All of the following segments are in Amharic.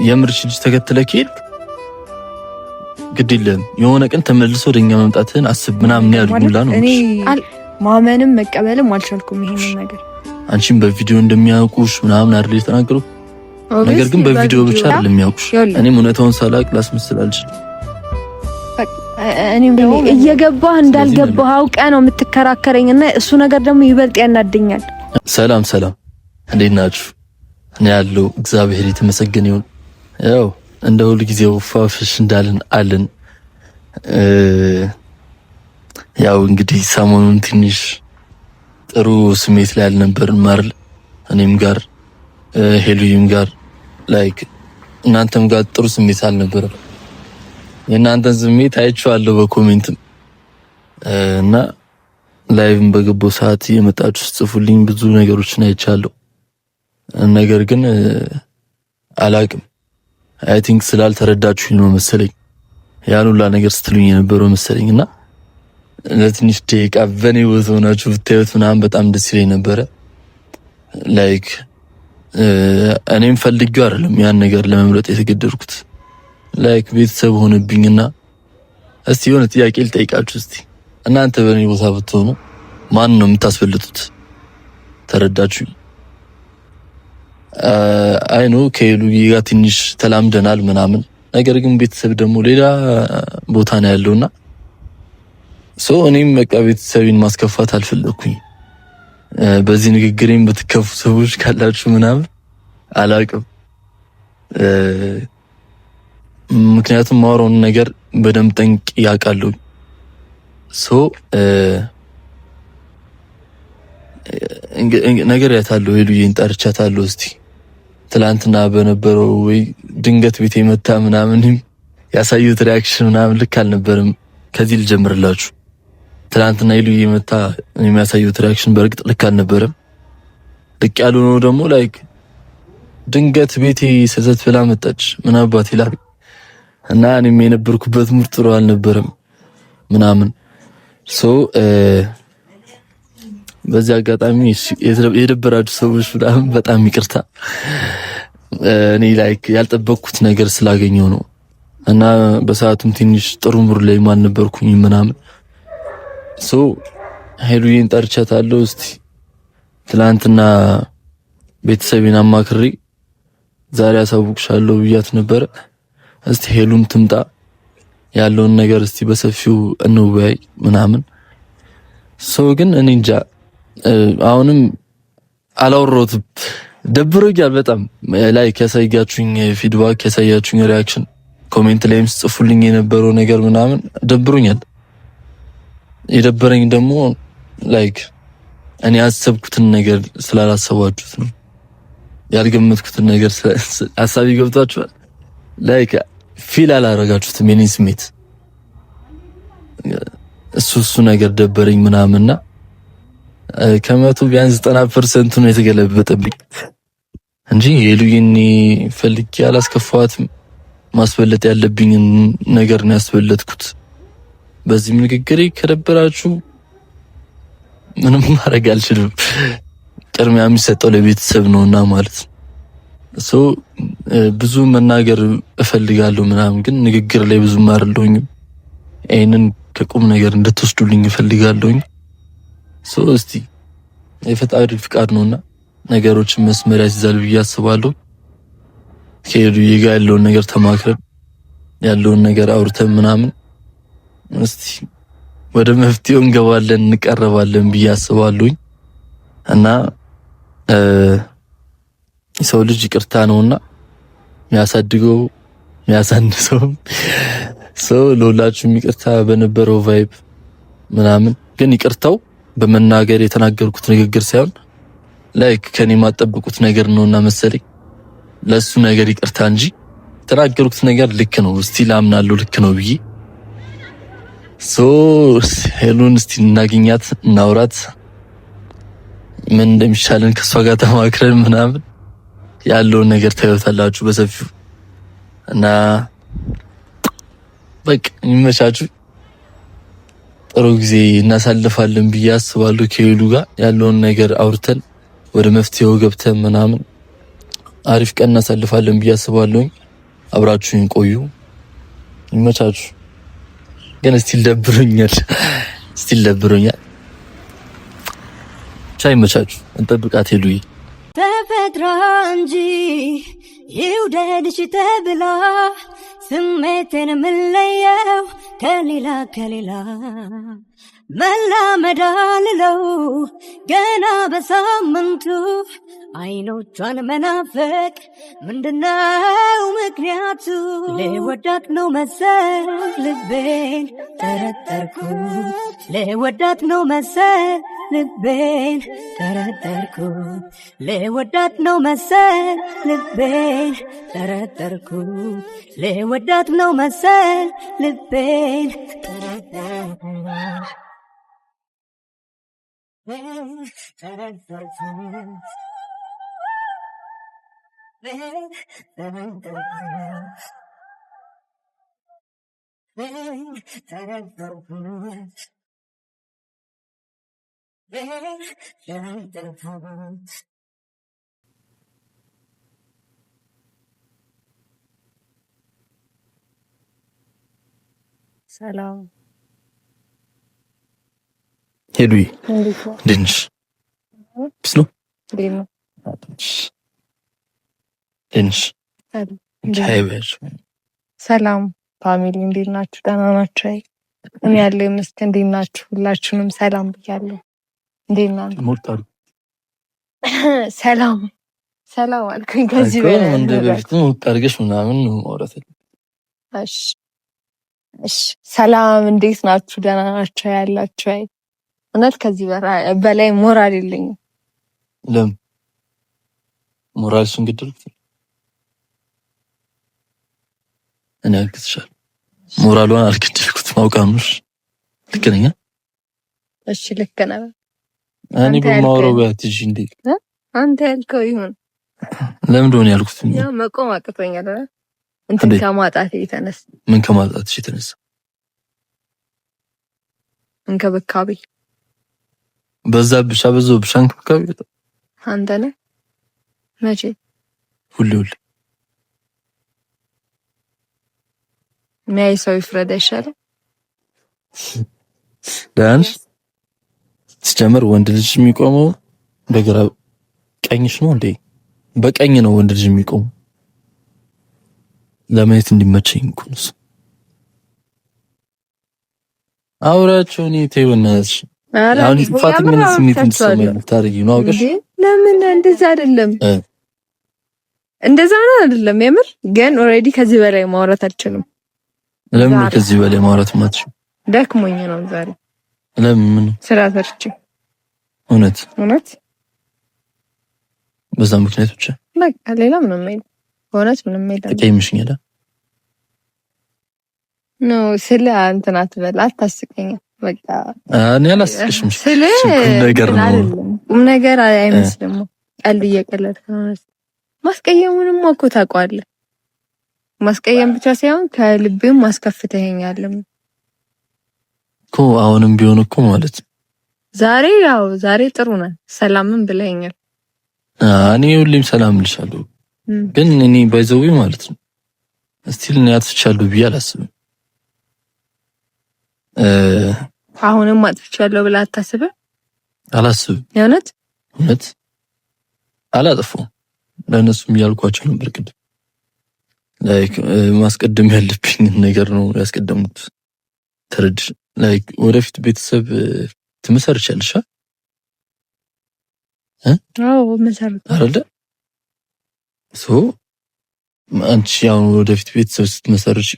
የምርሽ ልጅ ተከትለ ከሄድክ ግድ የለም የሆነ ቀን ተመልሶ ወደኛ መምጣትህን አስብ ምናምን ያልኩላ ነው። እኔ ማመንም መቀበልም አልቻልኩም ይሄንን ነገር። አንቺም በቪዲዮ እንደሚያውቁሽ ምናምን አይደል የተናገሩ ነገር ግን በቪዲዮ ብቻ አይደለም የሚያውቁሽ። እኔም እውነታውን ሳላቅ ላስመስል አልችልም። እኔም ደግሞ እየገባህ እንዳልገባህ አውቀህ ነው የምትከራከረኝና እሱ ነገር ደግሞ ይበልጥ ያናደኛል። ሰላም እንዴት ናችሁ? እኔ ያለው እግዚአብሔር የተመሰገነ ይሁን። ያው እንደ ሁሉ ጊዜው ፋፍሽ እንዳልን አለን። ያው እንግዲህ ሰሞኑን ትንሽ ጥሩ ስሜት ላይ አልነበርን ማርል እኔም ጋር ሄሉይም ጋር ላይክ እናንተም ጋር ጥሩ ስሜት አልነበረም። የእናንተን ስሜት አይቼዋለሁ በኮሜንትም እና ላይቭም በገባው ሰዓት የመጣችሁ ጽፉልኝ ብዙ ነገሮችን አይቻለሁ። ነገር ግን አላቅም አይ ቲንክ ስላልተረዳችሁኝ ነው መሰለኝ ያን ሁላ ነገር ስትሉኝ የነበረው መሰለኝና ለትንሽ ደቂቃ በኔ ቦታ ሆናችሁ ብታዩት ምናምን በጣም ደስ ይለኝ ነበረ። ላይክ እኔም ፈልጌው አይደለም ያን ነገር ለመምረጥ የተገደድኩት። ላይክ ቤተሰብ ሆነብኝና እስቲ የሆነ ጥያቄ ልጠይቃችሁ። እስቲ እናንተ በኔ ቦታ ብትሆኑ ማን ነው የምታስፈልጡት? ተረዳችሁ? አይ ኖ ከሄሉ ጋር ትንሽ ተላምደናል ምናምን፣ ነገር ግን ቤተሰብ ደግሞ ሌላ ቦታ ነው ያለውና እኔም በቃ ቤተሰቤን ማስከፋት አልፈለኩኝ። በዚህ ንግግሬም በተከፉ ሰዎች ካላችሁ ምናምን አላቅም። ምክንያቱም ማወራውን ነገር በደንብ ጠንቅ ያውቃለሁ። ነገር ያታለሁ ሄሉዬን ጠርቻታለሁ። እስቲ ትላንትና በነበረው ወይ ድንገት ቤት የመታ ምናምን ያሳዩት ሪአክሽን ምናምን ልክ አልነበረም። ከዚህ ልጀምርላችሁ። ትላንትና ሄሉዬ መታ የሚያሳዩት ሪአክሽን በእርግጥ ልክ አልነበረም። ልክ ያለው ነው ደግሞ ላይክ ድንገት ቤቴ ሰዘት ብላ መጣች ምን አባት ይላል እና እኔም የነበርኩበት ሙድ ጥሩ አልነበረም ምናምን በዚህ አጋጣሚ የደበራችሁ ሰዎች በጣም ይቅርታ። እኔ ላይክ ያልጠበቅኩት ነገር ስላገኘው ነው እና በሰዓቱም ትንሽ ጥሩ ሙድ ላይ ማልነበርኩኝ ምናምን ሄሉዬን ጠርቻታለሁ። እስቲ ትላንትና ቤተሰቤን አማክሬ ዛሬ አሳውቅሻለሁ ብያት ነበረ። እስቲ ሄሉም ትምጣ ያለውን ነገር እስቲ በሰፊው እንወያይ ምናምን ግን እኔ እንጃ አሁንም አላወራሁትም። ደብሮኛል በጣም ላይክ ያሳያችሁኝ ፊድባክ ያሳያችሁኝ ሪአክሽን ኮሜንት ላይም ጽፉልኝ የነበረው ነገር ምናምን ደብሮኛል። የደበረኝ ደግሞ ላይክ እኔ ያሰብኩትን ነገር ስላላሰባችሁት ነው። ያልገመትኩትን ነገር ሐሳቢ ገብቷችኋል። ላይክ ፊል አላረጋችሁትም የኔን ስሜት። እሱ ነገር ደበረኝ ምናምንና ከመቶ ቢያንስ 90% ነው የተገለበጠብኝ እንጂ ሄሉዬን ፈልጌ አላስከፋዋትም። ማስበለጥ ያለብኝን ነገር ነው ያስበለጥኩት። በዚህ ንግግሬ ከደበራችሁ ምንም ማድረግ አልችልም። ቅድሚያ የሚሰጠው ለቤተሰብ ነውና ማለት ነው። ብዙ መናገር እፈልጋለሁ ምናምን ግን ንግግር ላይ ብዙ ማርልኝ። ይሄንን ከቁም ነገር እንድትወስዱልኝ እፈልጋለሁ። እስቲ የፈጣሪ ፍቃድ ነውና ነገሮችን መስመር ያስይዛል ብዬ አስባለሁ። ከሄሉዬ ጋር ያለውን ነገር ተማክረን ያለውን ነገር አውርተን ምናምን እስቲ ወደ መፍትሄው እንገባለን እንቀርባለን ብዬ አስባለሁ። እና ሰው ልጅ ይቅርታ ነውና የሚያሳድገው የሚያሳንሰው ለሁላችሁም ይቅርታ በነበረው ቫይብ ምናምን ግን ይቅርታው በመናገር የተናገርኩት ንግግር ሳይሆን ላይክ ከኔ ማጠብቁት ነገር ነውና መሰለኝ ለሱ ነገር ይቅርታ እንጂ የተናገርኩት ነገር ልክ ነው ስቲል አምናለሁ ልክ ነው ብዬ ሄሉን እስቲ እናገኛት እናውራት ምን እንደሚሻለን ከሷ ጋር ተማክረን ምናምን ያለውን ነገር ታዩታላችሁ በሰፊው እና በቃ ይመቻችሁ። ጥሩ ጊዜ እናሳልፋለን ብዬ አስባለሁ። ከሄሉ ጋር ያለውን ነገር አውርተን ወደ መፍትሄው ገብተን ምናምን አሪፍ ቀን እናሳልፋለን ብዬ አስባለሁ። አብራችሁኝ ቆዩ። ይመቻችሁ። ግን ስቲል ደብሮኛል። ቻይ ይመቻችሁ። እንጠብቃት ሄሉዬ። ተፈጥሮ እንጂ ይውደድሽ ተብላ ስሜቴን ምለየው ከሌላ መላመድ አልለው ገና በሳምንቱ አይኖቿን መናፈቅ ምንድነው ምክንያቱ? ለወዳት ነው መሰል ልቤን ጠረጠርኩት፣ ለወዳት ነው መሰል ልቤን ጠረጠርኩት፣ ለወዳት ነው መሰል ልቤን ጠረጠርኩት፣ ለወዳት ነው መሰል ልቤን ጠረጠርኩት። ሰላም ሄሉዬ እንዴት ነሽ? ብስሎ ሰላም ፋሚሊ እንዴት ናችሁ? ደህና ናችሁ? እኔ ያለው ይመስገን። እንዴት ናችሁ? ሁላችሁንም ሰላም ብያለሁ። እንዴት ናችሁ? ሰላም አልኩኝ። ከዚህ በላይ እንደ በፊቱ ታርገሽ ምናምን ማውራት። እሺ ሰላም እንዴት ናችሁ? ደህና ናችሁ ያላችሁ? እውነት ከዚህ በላይ ሞራል የለኝም። ለምን ሞራልሽን ገደልኩት? እኔ አልክትሻለሁ። ሞራሏን አልገደልኩትም። አውቃኑሽ ልክ ነኝ? እሺ ልክ ነህ። እኔ በማወራው ባትጂ እንዴ አንተ ያልከው ይሁን። ለምን እንደሆነ ያልኩት ያ መቆም አቅቶኛል። እንትን ከማጣት የተነሳ ምን ከማጣትሽ የተነሳ? እንክብካቤ በዛብሽ እንክብካቤ አንተ ነህ መቼ ሁሌ ሚያይ ሰው ይፍረድ አይሻልም? ዳንስ ሲጀምር ወንድ ልጅ የሚቆመው በግራ ቀኝሽ ነው እንዴ? በቀኝ ነው ወንድ ልጅ የሚቆመው። ለማየት እንዲመቸኝ እኮ ነው። አውራቸው ነው ተይወናሽ። አሁን ፋጥምን ስሜት እንድትሰማኝ ታርጊ ነው አውቀሽ። ለምን እንደዛ አይደለም እንደዛ ነው አይደለም። የምር ግን ኦሬዲ ከዚህ በላይ ማውራት አልችልም። ለምን ከዚህ በላይ ማውራት ማትሽ? ደክሞኝ ነው ዛሬ። ለምን ስራ ሰርቼ። እውነት በዛ ምክንያት ብቻ በቃ ሌላ ምንም አይደለም። እውነት ምንም አይደለም። ተቀይምሽኝ አይደል? ነው ስለ እንትን አትበል፣ አታስቀኝ። በቃ እኔ አላስቅሽም። ስለ ቁም ነገር አይመስልም። ቀልድ እየቀለድክ ነው። ማስቀየሙንም እኮ ታውቀዋለህ። ማስቀየም ብቻ ሳይሆን ከልቤም ማስከፍተኸኛል እኮ። አሁንም ቢሆን እኮ ማለት ዛሬ ጥሩ ነህ፣ ሰላምም ብለኸኛል። እኔ ሁሌም ሰላም ልሻለሁ፣ ግን እኔ ባይዘው ማለት ነው እስቲል ነው ያትቻለሁ ብዬ አላስብም። አሁንም አጥፍቻለሁ ብለህ አታስብም? አላስብም። እውነት አላጠፋሁም። ለእነሱም እያልኳቸው ነበር ቅድም። ላይክ ማስቀደም ያለብኝ ነገር ነው ያስቀደምኩት። ተረድሽ? ላይክ ወደፊት ቤተሰብ ትመሰርቻለሽ አዎ መሰረት አይደል? አንቺ ያው ወደፊት ቤተሰብ ስትመሰርች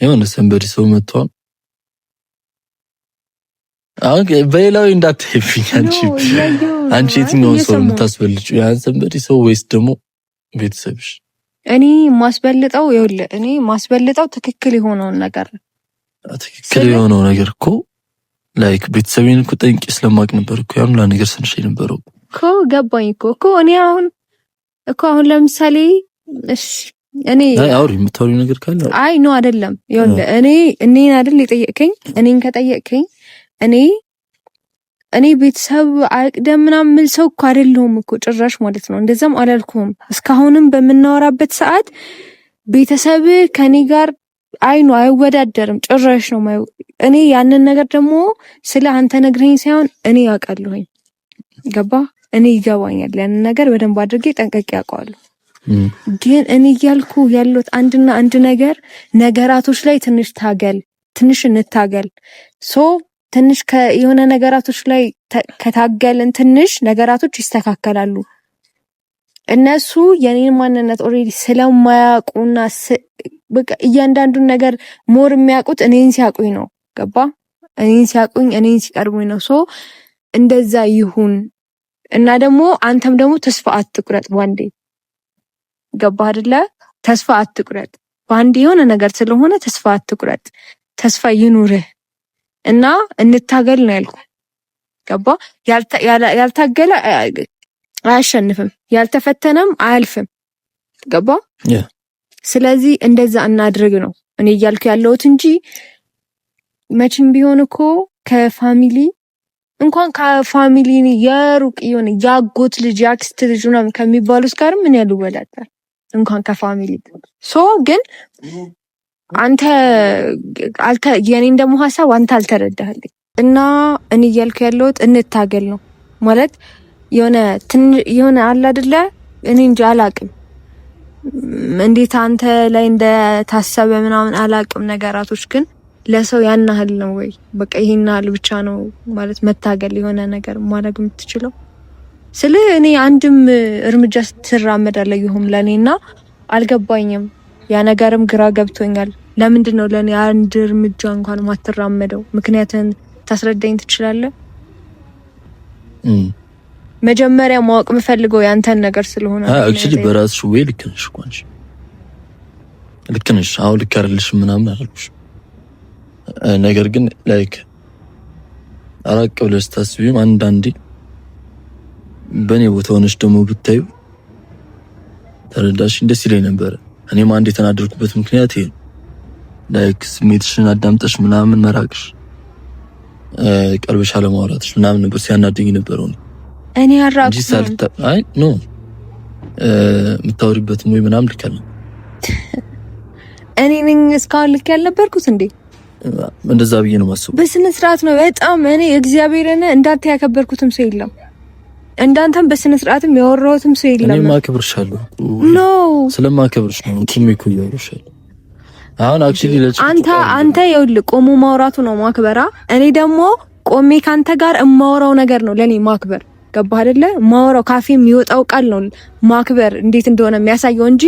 የሆነ ሰንበዲ ሰው መጥቷል። በሌላው እንዳትሄፍኝ አንቺ የትኛውን ሰው የምታስበልጪው? ያን ሰንበዲ ሰው ወይስ ደግሞ ቤተሰብሽ? እኔ ማስበልጠው ትክክል የሆነውን ነገር ነው። ትክክል የሆነው ነገር እኮ ላይክ ቤተሰቤን እኮ ጠንቄ ስለማቅ ነበር እኮ ያምላ ነገር ስንሽ የነበረው እኮ ገባኝ እኮ እኔ አሁን ለምሳሌ እኔ አውሪ የምታወሪው ነገር ካለ አይ ነው አይደለም። ይኸውልህ እኔን አይደል የጠየቀኝ። እኔን ከጠየቀኝ እኔ ቤተሰብ አይቅደም ምናምን ምን ሰው እኮ አይደለሁም እኮ ጭራሽ ማለት ነው። እንደዛም አላልኩም። እስካሁንም በምናወራበት ሰዓት ቤተሰብ ከኔ ጋር አይወዳደርም ጭራሽ ነው ማየው። እኔ ያንን ነገር ደግሞ ስለ አንተ ነግረኝ ሳይሆን እኔ ያውቃለሁኝ። ገባ? እኔ ይገባኛል። ያንን ነገር በደንብ አድርጌ ጠንቀቅ ያውቃለሁ። ግን እኔ እያልኩ ያለሁት አንድና አንድ ነገር ነገራቶች ላይ ትንሽ እንታገል። ትንሽ የሆነ ነገራቶች ላይ ከታገልን ትንሽ ነገራቶች ይስተካከላሉ። እነሱ የኔን ማንነት ኦሬዲ ስለማያውቁና በቃ እያንዳንዱን ነገር ሞር የሚያውቁት እኔን ሲያውቁኝ ነው። ገባ? እኔን ሲያውቁኝ እኔን ሲቀርቡኝ ነው። እንደዛ ይሁን እና ደግሞ አንተም ደግሞ ተስፋ አትቁረጥ ባንዴ። ገባ አይደለ? ተስፋ አትቁረጥ ባንዴ። የሆነ ነገር ስለሆነ ተስፋ አትቁረጥ። ተስፋ ይኑርህ እና እንታገል ነው ያልኩ። ገባ? ያልታገለ አያሸንፍም፣ ያልተፈተነም አያልፍም። ገባ? ስለዚህ እንደዛ እናድርግ ነው እኔ እያልኩ ያለሁት እንጂ መቼም ቢሆን እኮ ከፋሚሊ እንኳን ከፋሚሊ የሩቅ ይሁን ያጎት ልጅ ያክስት ልጅ ምናምን ከሚባሉት ጋር ምን ያልወዳደር እንኳን ከፋሚሊ ግን አንተ የኔን ደግሞ ሀሳብ አንተ አልተረዳህልኝ እና እኔ እያልኩ ያለሁት እንታገል ነው ማለት የሆነ አለ አይደለ? እኔ እንጂ አላቅም እንዴት አንተ ላይ እንደታሰበ ምናምን አላቅም። ነገራቶች ግን ለሰው ያናህል ነው ወይ በቃ ይሄናል ብቻ ነው ማለት መታገል የሆነ ነገር ማድረግ የምትችለው። እኔ አንድም እርምጃ ስትራመድ አላየሁም ለኔና አልገባኝም። ያ ነገርም ግራ ገብቶኛል። ለምንድን ነው ለኔ አንድ እርምጃ እንኳን ማትራመደው? ምክንያቱም ታስረዳኝ ትችላለህ? መጀመሪያ ማወቅ የምፈልገው ያንተን ነገር ስለሆነ አክቹሊ በራስሽ ወይ ልክ ነሽ እኮ አንቺ ልክ ነሽ። አሁን ልክ አይደለሽ ምናምን አልኩሽ። ነገር ግን ላይክ አራቅ ብለሽ ታስቢም አንዳንዴ በኔ ቦታ ሆነሽ ደግሞ ብታዩ ተረዳሽ ደስ ይለኝ ነበር። እኔም አንዴ የተናደርኩበት ምክንያት ይሄ ላይክ ስሜትሽን አዳምጠሽ ምናምን መራቅሽ ቀርበሽ አለማውራትሽ ምናምን ነበር ሲያናደኝ ነበረው። እኔ አራቁ አይ ኖ የምታወሪበት ወይ ምናምን ልክ አለ። እኔ ነኝ እስካሁን ልክ ያልነበርኩት እንዴ? እንደዛ ብዬ ነው ማስበው። በስነ ስርዓት ነው በጣም እኔ እግዚአብሔርን እንዳንተ ያከበርኩትም ሰው የለም፣ እንዳንተም በስነ ስርዓትም ያወራሁትም ሰው የለም። እኔ ማከብርሻለሁ ኖ ስለማከብርሽ ነው እንትም ይኩያሩሻል። አሁን አክቹሊ አንተ ይኸውልህ ቆሞ ማውራቱ ነው ማክበራ። እኔ ደግሞ ቆሜ ካንተ ጋር እማወራው ነገር ነው ለኔ ማክበር። ገባህ አይደለ? ማወራው ካፌ የሚወጣው ቃል ነው ማክበር እንዴት እንደሆነ የሚያሳየው እንጂ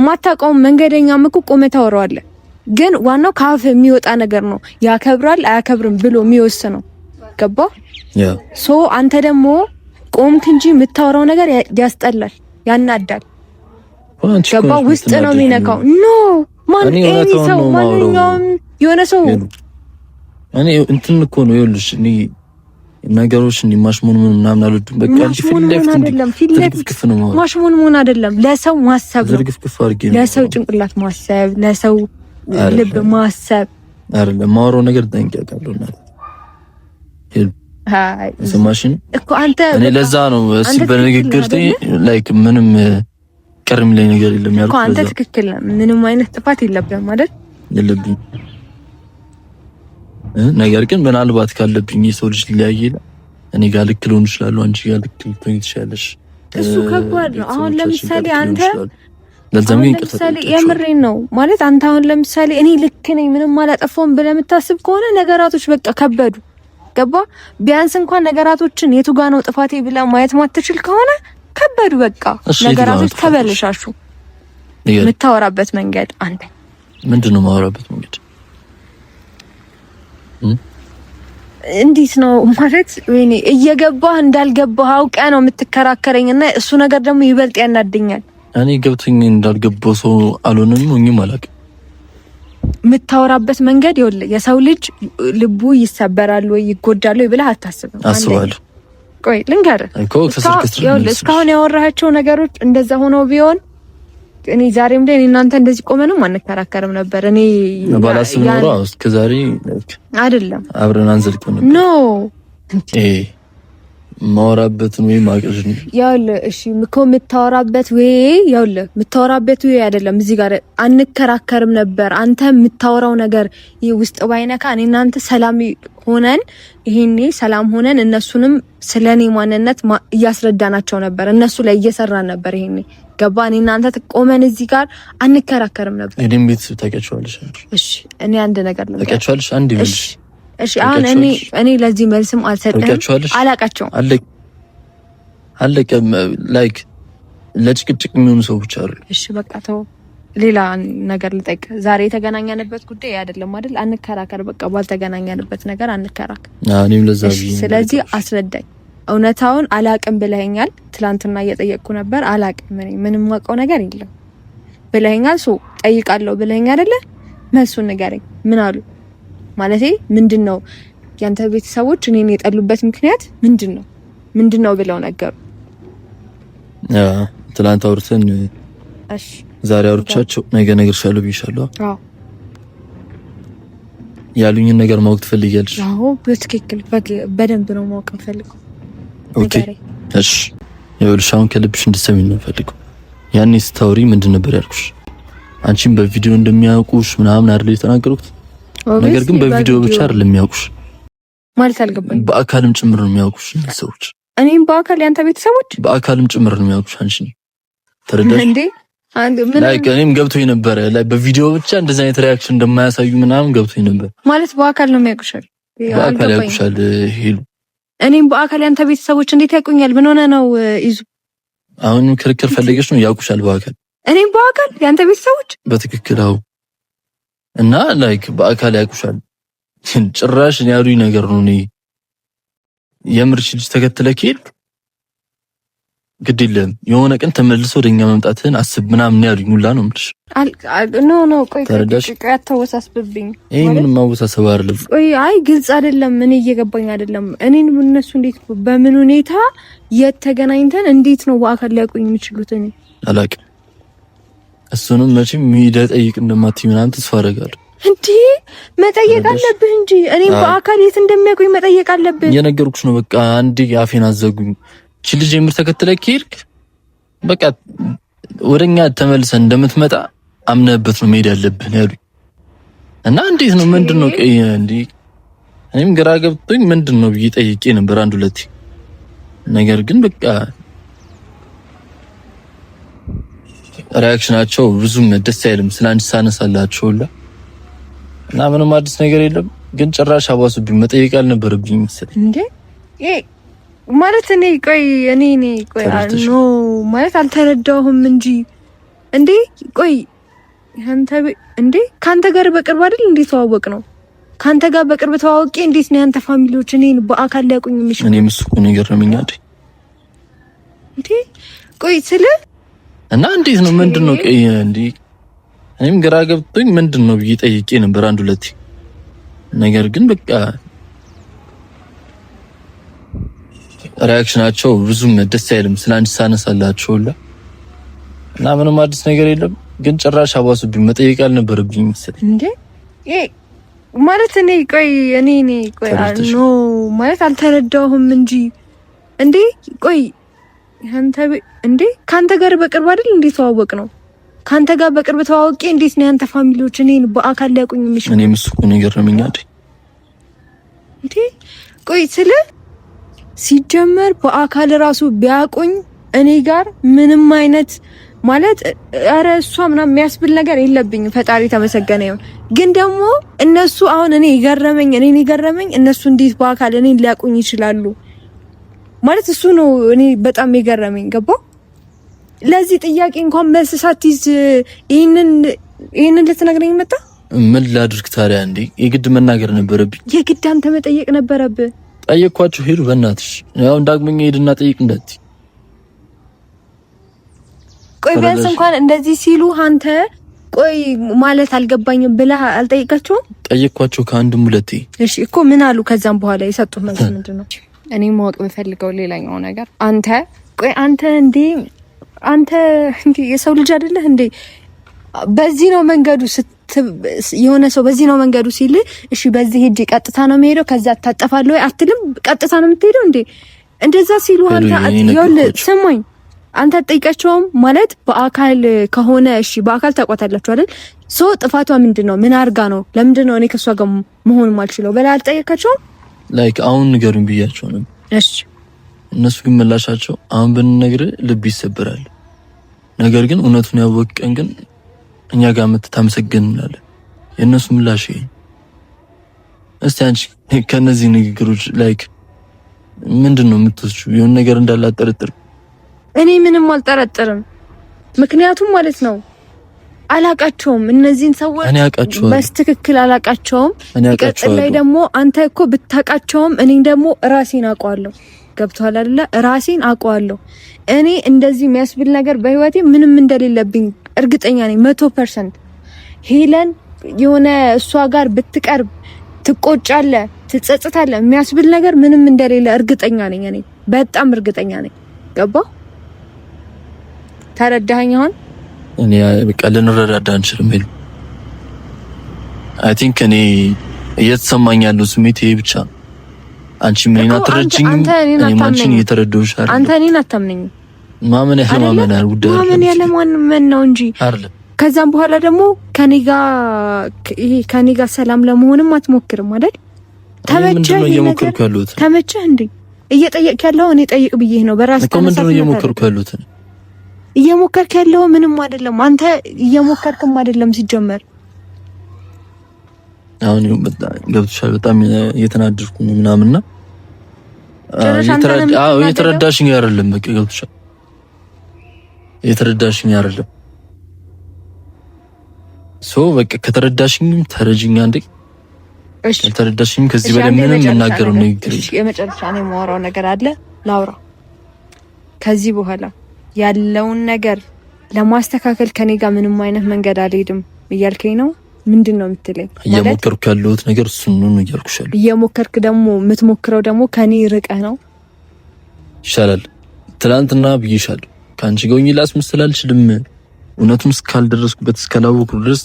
ማታውቀው መንገደኛም እኮ ቆመ ታወራዋለህ። ግን ዋናው ካፌ የሚወጣ ነገር ነው ያከብራል አያከብርም ብሎ የሚወስነው። ገባህ? አንተ ደግሞ ቆምክ እንጂ የምታወራው ነገር ያስጠላል፣ ያናዳል። ገባህ? ውስጥ ነው የሚነካው። ኖ ማንኛውም የሆነ ሰው እኔ እንትን እኮ ነው ይኸውልሽ እኔ ነገሮች እንዲማሽሙን ምናምን አልወድም። በቃ እንጂ ፊት ለፊት ነው ማሽሙን አይደለም። ለሰው ማሰብ ነው፣ ለሰው ጭንቅላት ማሰብ፣ ለሰው ልብ ማሰብ አይደለም። ማወራው ነገር ጠንቀቃለሁ እና ሃይ ሰማሽኝ እኮ አንተ እኔ ለዛ ነው በንግግር ላይክ ምንም ቀርም ላይ ነገር የለም ያልኩት እኮ አንተ ትክክል ነህ። ምንም አይነት ጥፋት የለብህም ማለት የለብኝ። ነገር ግን ምናልባት ካለብኝ የሰው ልጅ ሊያየለ እኔ ጋር ልክ ልሆን ይችላል፣ አንቺ ጋር ልክ ልትሆኝ ትችላለሽ። እሱ ከባድ ነው። አሁን ለምሳሌ አንተ ለምሳሌ የምሬን ነው ማለት አንተ አሁን ለምሳሌ እኔ ልክ ነኝ ምንም አላጠፋውም ብለህ የምታስብ ከሆነ ነገራቶች በቃ ከበዱ። ገባ? ቢያንስ እንኳን ነገራቶችን የቱ ጋር ነው ጥፋቴ ብለህ ማየት ማትችል ከሆነ ከበዱ። በቃ ነገራቶች ተበለሻሹ። የምታወራበት መንገድ አንተ ምንድነው? ማወራበት መንገድ እንዴት ነው ማለት ወይኔ እየገባህ እንዳልገባህ አውቀህ ነው የምትከራከረኝና እሱ ነገር ደግሞ ይበልጥ ያናደኛል። እኔ ገብቶኝ እንዳልገባው ሰው አልሆንም ሆኜም አላውቅም። የምታወራበት መንገድ ይኸውልህ የሰው ልጅ ልቡ ይሰበራል ወይ ይጎዳል ወይ ብለህ አታስብም? አስባለሁ። ቆይ ልንገርህ እስካሁን ያወራሃቸው ነገሮች እንደዛ ሆነው ቢሆን እኔ ዛሬም ላይ እናንተ እንደዚህ ቆመንም አንከራከርም ነበር። እኔ ባላስብ ኖሮ እስከዛሬ አይደለም አብረን አንዘልቀው ነበር። ኖ ማወራበትን ወይ ማቀሽ ነው ያውልህ። እሺ ምኮ የምታወራበት ወይ ያውልህ፣ የምታወራበት ወይ አይደለም። እዚህ ጋር አንከራከርም ነበር። አንተ የምታወራው ነገር ውስጥ ባይነካ እኔ እናንተ ሰላም ሆነን ይሄኔ ሰላም ሆነን እነሱንም ስለኔ ማንነት እያስረዳናቸው ነበር። እነሱ ላይ እየሰራን ነበር። ይሄኔ ገባ። እኔ እናንተ ተቆመን እዚህ ጋር አንከራከርም ነበር። እኔም ቤተሰብ ታውቂያቸዋለሽ። እሺ እኔ አንድ ነገር ነው ታውቂያቸዋለሽ። አንድ ይልሽ እሺ አሁን እኔ ለዚህ መልስም አልሰጠም። አላቃቸውም። አለቀ። ላይክ ለጭቅጭቅ የሚሆኑ ሰው ብቻ አይደል? እሺ በቃ ተው። ሌላ ነገር ልጠይቅ። ዛሬ የተገናኘንበት ጉዳይ አይደለም አይደል? አንከራከር። በቃ ባልተገናኘንበት ነገር አንከራከር። እኔም ለዛ ብዬ ስለዚህ አስረዳኝ። እውነታውን አላቅም ብለኸኛል። ትላንትና እየጠየቅኩ ነበር። አላቅም ምንም ማውቀው ነገር የለም ብለኸኛል። ሶ ጠይቃለሁ ብለኸኝ አይደለ? መልሱን ንገረኝ። ምን አሉ? ማለቴ ምንድነው ያንተ ቤተሰቦች እኔን የጠሉበት ምክንያት ምንድነው ብለው ነገሩ? ትላንት አውርተን እሺ ዛሬ አውርቻቸው ነገ እነግርሻለሁ ብዬሻለሁ። አዎ ያሉኝን ነገር ማወቅ ትፈልጊያለሽ? አዎ በትክክል በደንብ ነው ማወቅ የምፈልገው። ኦኬ እሺ ይኸውልሽ፣ አሁን ከልብሽ እንድትሰሚኝ ነው የምፈልገው። ያኔ ስታወሪ ምንድን ነበር ያልኩሽ? አንቺም በቪዲዮ እንደሚያውቁሽ ምናምን አይደል የተናገርኩት? ነገር ግን በቪዲዮ ብቻ አይደለም የሚያውቁሽ ማለት አልገባኝ። በአካልም ጭምር ነው የሚያውቁሽ ሰዎች። እኔም በአካል ያንተ ቤተሰቦች በአካልም ጭምር ነው የሚያውቁሽ አንቺ። ተረዳሽ እንዴ? ላይክ እኔም ገብቶኝ ነበር። ላይ በቪዲዮ ብቻ እንደዚህ አይነት ሪአክሽን እንደማያሳዩ ምናምን ገብቶኝ ነበር። ማለት በአካል ነው የሚያውቁሽ? በአካል ያውቁሻል ሄሉ። እኔም በአካል ያንተ ቤተሰቦች እንዴት ያውቁኛል? ምን ሆነ ነው ይዙ? አሁን ክርክር ፈልገሽ ነው? ያውቁሻል በአካል። እኔም በአካል ያንተ ቤተሰቦች በትክክል አው እና ላይክ በአካል ያውቁሻል። ጭራሽ ያሉኝ ነገር ነው። እኔ የምርሽ ልጅ ተከትለህ ከሄድክ ግድ የለም የሆነ ቀን ተመልሶ ወደኛ መምጣትህን አስብ ምናምን ያሉኝ ሁላ ነው የምልሽ። ኖ ቆይ አታወሳስብብኝ። ይሄ ምንም ማወሳሰብ አይደለም። ቆይ አይ ግልጽ አይደለም። እኔ እየገባኝ አይደለም። እኔን እነሱ እንዴት በምን ሁኔታ የተገናኝተን እንዴት ነው በአካል ሊያውቁኝ የሚችሉት? እኔ አላውቅም። እሱንም መቼም ሄደ ጠይቅ እንደማትይ ምናምን ተስፋ አደርጋለሁ። እንዴ መጠየቅ አለብህ እንጂ እኔም በአካል የት እንደሚያውቁኝ መጠየቅ አለብህ። የነገርኩሽ ነው። በቃ አንዴ አፌን አዘጉኝ። እቺ ልጅ የምር ተከትለህ ከሄድክ በቃ ወደኛ ተመልሰን እንደምትመጣ አምነህበት ነው መሄድ ያለብህ ያሉኝ። እና እንዴት ነው ምንድነው? ቀይ እንዴ እኔም ግራ ገብቶኝ ምንድነው ብዬ ጠይቄ ነበር አንድ ሁለቴ። ነገር ግን በቃ ሪአክሽናቸው ብዙም ደስ አይልም። ስላንቺ ሳነሳላቸው ሁላ እና ምንም አዲስ ነገር የለም። ግን ጭራሽ አባሱብኝ። መጠየቅ አልነበረብኝ መሰለኝ። እንዴ ማለት እኔ ቆይ ኖ ማለት አልተረዳሁም እንጂ እንዴ ቆይ እንዴ ካንተ ጋር በቅርብ አይደል እንዴ ተዋወቅ ነው? ካንተ ጋር በቅርብ ተዋወቄ እንዴት ነው ያንተ ፋሚሊዎች እኔን በአካል ሊያውቁኝ የሚችሉ? እኔ ምስኩ ነገር ነው የሚያደርግ እንዴ ቆይ ስለ እና እንዴት ነው ምንድነው? ቀይ እንዴ እኔም ግራ ገብቶኝ ምንድነው ብዬ ጠይቄ ነበር አንድ ሁለቴ። ነገር ግን በቃ ሪአክሽናቸው ብዙም ደስ አይልም። ስላንቺ ሳነሳላቸው ሁላ እና ምንም አዲስ ነገር የለም። ግን ጭራሽ አባሱብኝ። መጠየቅ አልነበረብኝ መሰለኝ። እንዴ ማለት እኔ ቆይ ኖ ማለት አልተረዳሁም እንጂ እንዴ ቆይ እንዴ ካንተ ጋር በቅርብ አይደል እንዴ ተዋወቅ ነው? ካንተ ጋር በቅርብ ተዋወቄ እንዴት ነው ያንተ ፋሚሊዎች እኔን በአካል ሊያውቁኝ የሚችሉ? እኔ ምስኩ ነገር ነው የሚያደርግ እንዴ ቆይ ስለ ሲጀመር በአካል ራሱ ቢያውቁኝ እኔ ጋር ምንም አይነት ማለት አረ እሷ ምናምን የሚያስብል ነገር የለብኝም። ፈጣሪ ተመሰገነ ይሁን። ግን ደግሞ እነሱ አሁን እኔን የገረመኝ እነሱ እንዴት በአካል እኔን ሊያውቁኝ ይችላሉ ማለት እሱ ነው እኔ በጣም የገረመኝ። ገባ? ለዚህ ጥያቄ እንኳን መልስ ሳትይዝ ይሄንን ልትነግረኝ መጣ? ምን ላድርግ ታዲያ? እንዴ የግድ መናገር ነበረብኝ። የግድ አንተ መጠየቅ ነበረብህ። ጠየቅኳቸው። ሄዱ በእናትሽ ያው ዳግመኛ ሄድና ጠይቅ እንዳትይ። ቆይ ቢያንስ እንኳን እንደዚህ ሲሉ አንተ ቆይ ማለት አልገባኝም ብለህ አልጠይቃቸውም? ጠየቅኳቸው ከአንድም ሁለቴ። እሺ እኮ ምን አሉ? ከዛም በኋላ የሰጡት መልስ ምንድነው? እኔ ማወቅ የምፈልገው ሌላኛው ነገር አንተ የሰው ልጅ አይደለህ እንዴ? በዚህ ነው መንገዱ የሆነ ሰው በዚህ ነው መንገዱ ሲል እሺ በዚህ ሄጄ ቀጥታ ነው የምሄደው ከዛ ታጠፋለህ ወይ አትልም? ቀጥታ ነው የምትሄደው እንዴ? እንደዛ ሲሉ አንተ ይኸውልህ ስማኝ አንተ ጠይቀቸውም ማለት በአካል ከሆነ እሺ በአካል ታውቃታላችሁ አይደል ሶ ጥፋቷ ምንድነው ምን አርጋ ነው ለምንድነው እኔ ከሷ ጋር መሆን ማልችለው በላ አልጠየካቸውም ላይክ አሁን ንገሩኝ ብያቸው ነው እሺ እነሱ ግን ምላሻቸው አሁን ብንነግር ልብ ይሰበራል ነገር ግን እውነቱን ያወቀን ግን እኛ ጋር መተታመሰግናለ የነሱ ምላሽ እስቲ አንቺ ከነዚህ ንግግሮች ላይክ ምንድነው የምትወስጂው የሆነ ነገር እንዳላጠረጥር እኔ ምንም አልጠረጥርም ምክንያቱም ማለት ነው አላቃቸውም እነዚህን ሰዎች እኔ አቃቸውም በስትክክል አላቃቸውም ይቀጥል ላይ ደግሞ አንተ እኮ ብታቃቸውም እኔ ደግሞ ራሴን አውቀዋለሁ ገብቷል አይደለ ራሴን አውቀዋለሁ እኔ እንደዚህ የሚያስብል ነገር በህይወቴ ምንም እንደሌለብኝ እርግጠኛ ነኝ 100% ሄለን የሆነ እሷ ጋር ብትቀርብ ትቆጫለ ትጸጽታለ የሚያስብል ነገር ምንም እንደሌለ እርግጠኛ ነኝ እኔ በጣም እርግጠኛ ነኝ ገባ ተረዳኸኝ አሁን እኔ በቃ ልንረዳዳ አንችልም ሄሉ አይ ቲንክ እኔ እየተሰማኝ ያለው ስሜት ይሄ ብቻ አንቺ ምን አትረጅኝ እኔ ማንቺን እየተረዳሁሽ አይደል አንተ እኔን አታምነኝ ማመን ያለማመን ጉዳይ ማመን ያለማመን ነው እንጂ አይደለም ከዛም በኋላ ደግሞ ከኔ ጋር ሰላም ለመሆንም አትሞክርም አይደል ምንድነው እየሞከርኩ ያለሁት ተመቸህ እንዴ እየጠየቅክ ያለው እኔ ጠይቅ ብዬ ነው በራስ ተነሳሽ ምንድነው እየሞከርኩ ያለሁት እየሞከርክ ያለው ምንም አይደለም አንተ እየሞከርክም አይደለም ሲጀመር አሁን ገብቶሻል በጣም እየተናደድኩ ነው ምናምንና እየተረዳሽኝ አይደለም በቃ ገብቶሻል እየተረዳሽኝ አይደለም ሶ በቃ ከተረዳሽኝ ተረጅኛ እንዴ እሺ ከተረዳሽኝ ከዚህ በላይ ምንም እናገረው ነገር የመጨረሻ ነው የማወራው ነገር አለ ላውራ ከዚህ በኋላ ያለውን ነገር ለማስተካከል ከኔ ጋር ምንም አይነት መንገድ አልሄድም እያልከኝ ነው ምንድነው የምትለኝ እየሞከርኩ ያለሁት ነገር እሱን ነው እያልኩሻለሁ እየሞከርክ ደግሞ የምትሞክረው ደግሞ ከኔ ርቀህ ነው ይሻላል ትላንትና ብዬሻለሁ ካንቺ ጋር ሆኜ ላስመስል አልችልም እውነቱን እስካልደረስኩበት እስካላወቅኩ ድረስ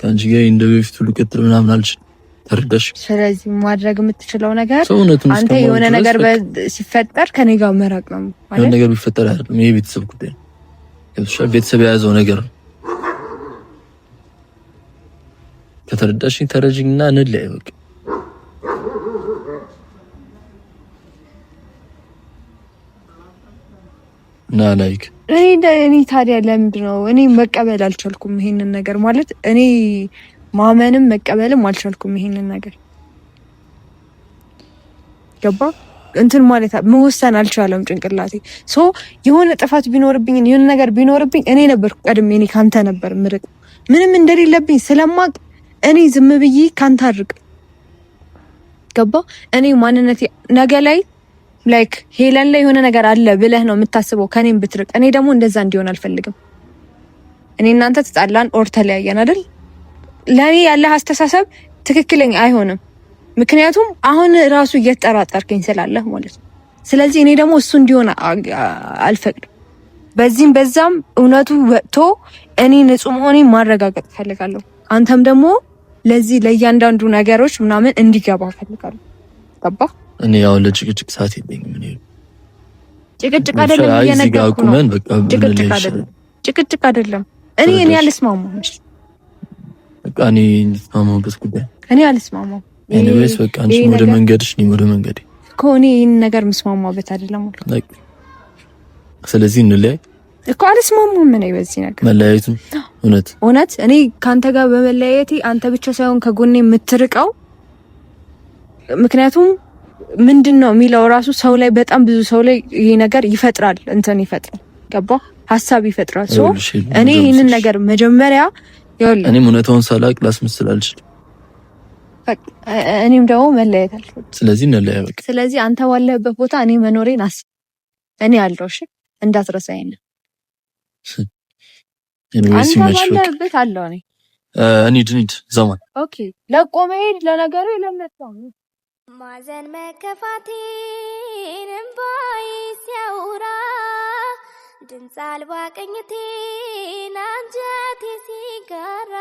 ካንቺ ጋር እንደ በፊቱ ልቀጥል ምናምን አልችልም ተረዳሽ ስለዚህ ማድረግ የምትችለው ነገር አንተ የሆነ ነገር ሲፈጠር ከኔ ጋር መራቅ ነው ማለት የሆነ ነገር ቢፈጠር አይደለም ይሄ ቤተሰብ ጉዳይ ነው ቤተሰብ የያዘው ነገር ነው ከተረዳሽኝ ተረጅኝና እንለያይ በቃ ና ላይክ እኔ ታዲያ ለምንድን ነው እኔ መቀበል አልቻልኩም ይሄንን ነገር ማለት እኔ ማመንም መቀበልም አልቻልኩም ይሄንን ነገር ገባ እንትን ማለት መወሰን አልቻለም ጭንቅላቴ ሶ የሆነ ጥፋት ቢኖርብኝ የሆነ ነገር ቢኖርብኝ እኔ ነበር ቀድሜ እኔ ካንተ ነበር ምርቅ ምንም እንደሌለብኝ ስለማቅ እኔ ዝም ብዬ ካንተ አድርግ ገባ እኔ ማንነቴ ነገ ላይ ላይክ ሄለን ላይ የሆነ ነገር አለ ብለህ ነው የምታስበው ከኔም ብትርቅ እኔ ደግሞ እንደዛ እንዲሆን አልፈልግም እኔ እናንተ ተጣላን ኦር ተለያየን አይደል ለኔ ያለ አስተሳሰብ ትክክለኛ አይሆንም ምክንያቱም አሁን ራሱ እየተጠራጠርከኝ ስላለህ ማለት ነው ስለዚህ እኔ ደግሞ እሱ እንዲሆን አልፈቅድም በዚህም በዛም እውነቱ ወጥቶ እኔ ንጹህ መሆኔን ማረጋገጥ ፈልጋለሁ አንተም ደግሞ ለዚህ ለእያንዳንዱ ነገሮች ምናምን እንዲገባ ፈልጋለሁ ገባ እኔ ያው ለጭቅጭቅ ሰዓት የለኝም እኔ ጭቅጭቅ አይደለም እየነገርኩህ ነው ጭቅጭቅ አይደለም እኔ አልስማማም በቃ እኔ እንስማማበት ጉዳይ እኔ አልስማማም ኤኒዌይስ በቃ አንቺ ወደ መንገድሽ እኔ ወደ መንገዴ ኮኔ ይሄን ነገር መስማማበት አይደለም ማለት ስለዚህ እንለያይ እኮ አልስማማም እኔ በዚህ ነገር መለያየቱም እውነት እኔ ካንተ ጋር በመለያየቴ አንተ ብቻ ሳይሆን ከጎኔ የምትርቀው ምክንያቱም ምንድነው የሚለው ራሱ ሰው ላይ በጣም ብዙ ሰው ላይ ይሄ ነገር ይፈጥራል እንትን ይፈጥራል ገባ ሐሳብ ይፈጥራል ሶ እኔ ይሄንን ነገር መጀመሪያ ይኸውልህ እኔም እውነታውን ሳላቅ ላስመስል አልችልም እኔም ደግሞ መለያየት አልችልም ስለዚህ እንለያይ በቃ ስለዚህ አንተ ባለህበት ቦታ እኔ መኖሬን እኔ አለሁ እሺ እንዳትረሳኝ ኤኒዌይስ አንተ ባለህበት አለሁ እኔ ድንድ ዘማን ኦኬ ለቆ መሄድ ለነገሩ የለመጣው ማዘን መከፋቴን እምባዬ ሲያወራ ድምፅ አልባ ቅኝቴን አንጀቴ ሲጋራ